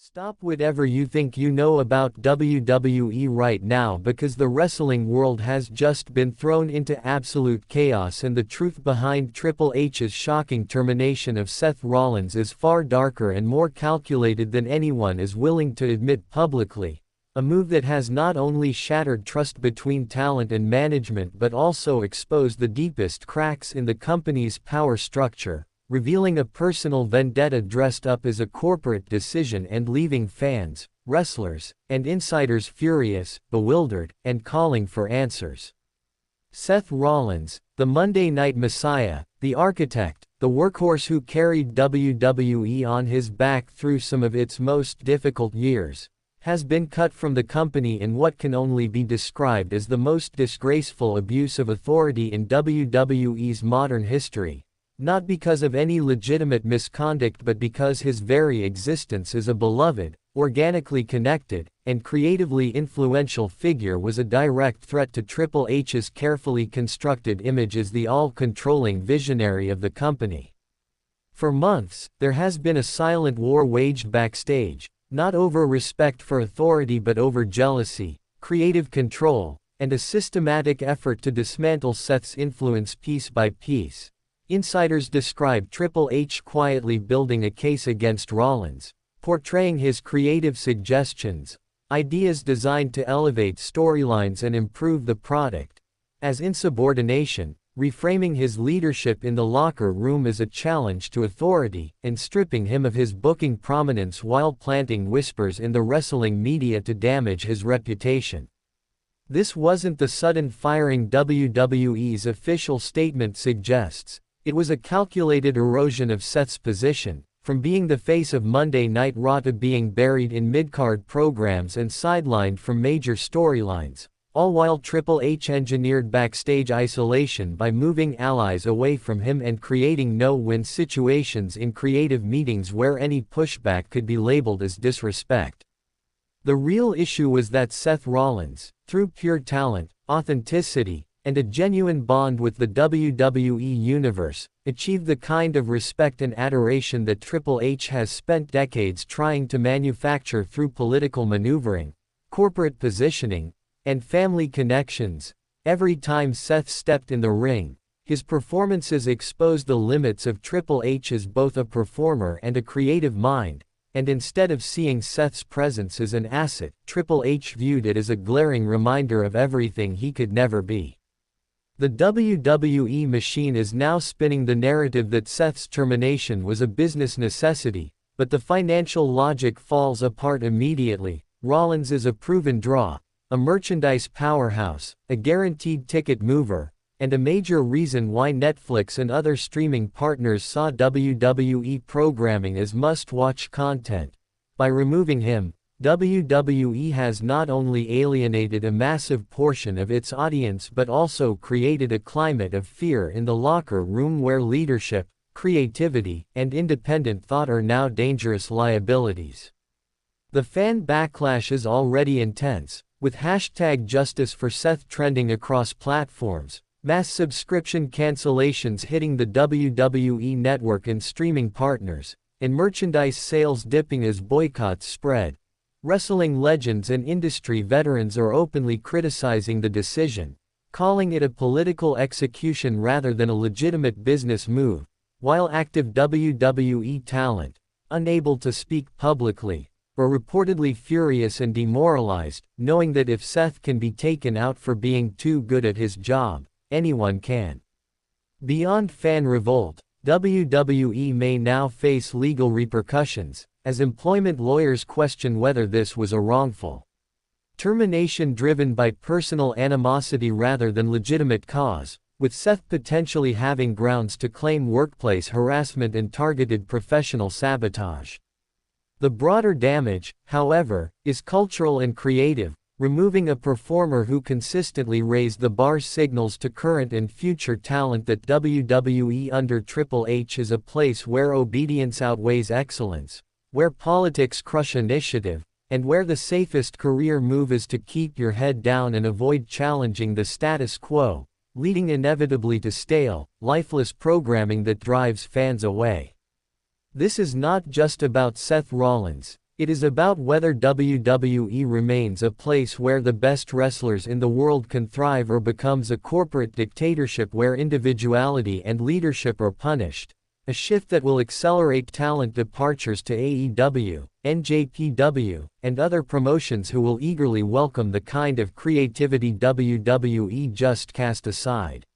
Stop whatever you think you know about WWE right now, because the wrestling world has just been thrown into absolute chaos, and the truth behind Triple H's shocking termination of Seth Rollins is far darker and more calculated than anyone is willing to admit publicly. A move that has not only shattered trust between talent and management but also exposed the deepest cracks in the company's power structure, revealing a personal vendetta dressed up as a corporate decision and leaving fans, wrestlers, and insiders furious, bewildered, and calling for answers. Seth Rollins, the Monday Night Messiah, the architect, the workhorse who carried WWE on his back through some of its most difficult years, has been cut from the company in what can only be described as the most disgraceful abuse of authority in WWE's modern history. Not because of any legitimate misconduct, but because his very existence as a beloved, organically connected, and creatively influential figure was a direct threat to Triple H's carefully constructed image as the all-controlling visionary of the company. For months, there has been a silent war waged backstage, not over respect for authority but over jealousy, creative control, and a systematic effort to dismantle Seth's influence piece by piece. Insiders describe Triple H quietly building a case against Rollins, portraying his creative suggestions, ideas designed to elevate storylines and improve the product, as insubordination, reframing his leadership in the locker room as a challenge to authority, and stripping him of his booking prominence while planting whispers in the wrestling media to damage his reputation. This wasn't the sudden firing WWE's official statement suggests. It was a calculated erosion of Seth's position, from being the face of Monday Night Raw to being buried in mid-card programs and sidelined from major storylines, all while Triple H engineered backstage isolation by moving allies away from him and creating no-win situations in creative meetings where any pushback could be labeled as disrespect. The real issue was that Seth Rollins, through pure talent, authenticity, and a genuine bond with the WWE Universe, achieved the kind of respect and adoration that Triple H has spent decades trying to manufacture through political maneuvering, corporate positioning, and family connections. Every time Seth stepped in the ring, his performances exposed the limits of Triple H as both a performer and a creative mind, and instead of seeing Seth's presence as an asset, Triple H viewed it as a glaring reminder of everything he could never be. The WWE machine is now spinning the narrative that Seth's termination was a business necessity, but the financial logic falls apart immediately. Rollins is a proven draw, a merchandise powerhouse, a guaranteed ticket mover, and a major reason why Netflix and other streaming partners saw WWE programming as must-watch content. By removing him, WWE has not only alienated a massive portion of its audience but also created a climate of fear in the locker room where leadership, creativity, and independent thought are now dangerous liabilities. The fan backlash is already intense, with #JusticeForSeth trending across platforms, mass subscription cancellations hitting the WWE network and streaming partners, and merchandise sales dipping as boycotts spread. Wrestling legends and industry veterans are openly criticizing the decision, calling it a political execution rather than a legitimate business move, while active WWE talent, unable to speak publicly, were reportedly furious and demoralized, knowing that if Seth can be taken out for being too good at his job, anyone can. Beyond fan revolt, WWE may now face legal repercussions, as employment lawyers question whether this was a wrongful termination driven by personal animosity rather than legitimate cause, with Seth potentially having grounds to claim workplace harassment and targeted professional sabotage. The broader damage, however, is cultural and creative. Removing a performer who consistently raised the bar signals to current and future talent that WWE under Triple H is a place where obedience outweighs excellence, where politics crush initiative, and where the safest career move is to keep your head down and avoid challenging the status quo, leading inevitably to stale, lifeless programming that drives fans away. This is not just about Seth Rollins, It is about whether WWE remains a place where the best wrestlers in the world can thrive or becomes a corporate dictatorship where individuality and leadership are punished. A shift that will accelerate talent departures to AEW, NJPW, and other promotions who will eagerly welcome the kind of creativity WWE just cast aside.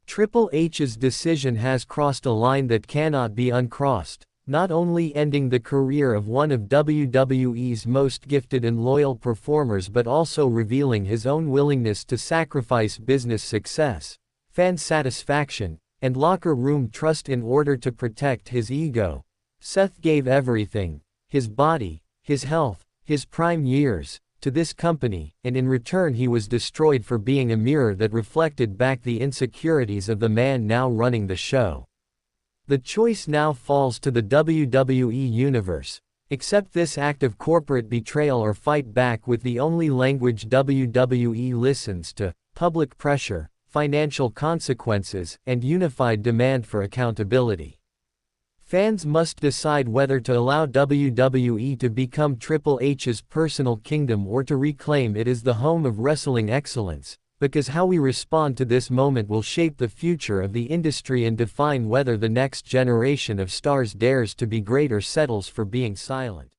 Triple H's decision has crossed a line that cannot be uncrossed, not only ending the career of one of WWE's most gifted and loyal performers but also revealing his own willingness to sacrifice business success, fan satisfaction, and locker room trust in order to protect his ego. Seth gave everything, his body, his health, his prime years, to this company, and in return he was destroyed for being a mirror that reflected back the insecurities of the man now running the show. The choice now falls to the WWE Universe. Accept this act of corporate betrayal or fight back with the only language WWE listens to: public pressure, financial consequences, and unified demand for accountability. Fans must decide whether to allow WWE to become Triple H's personal kingdom or to reclaim it as the home of wrestling excellence, because how we respond to this moment will shape the future of the industry and define whether the next generation of stars dares to be great or settles for being silent.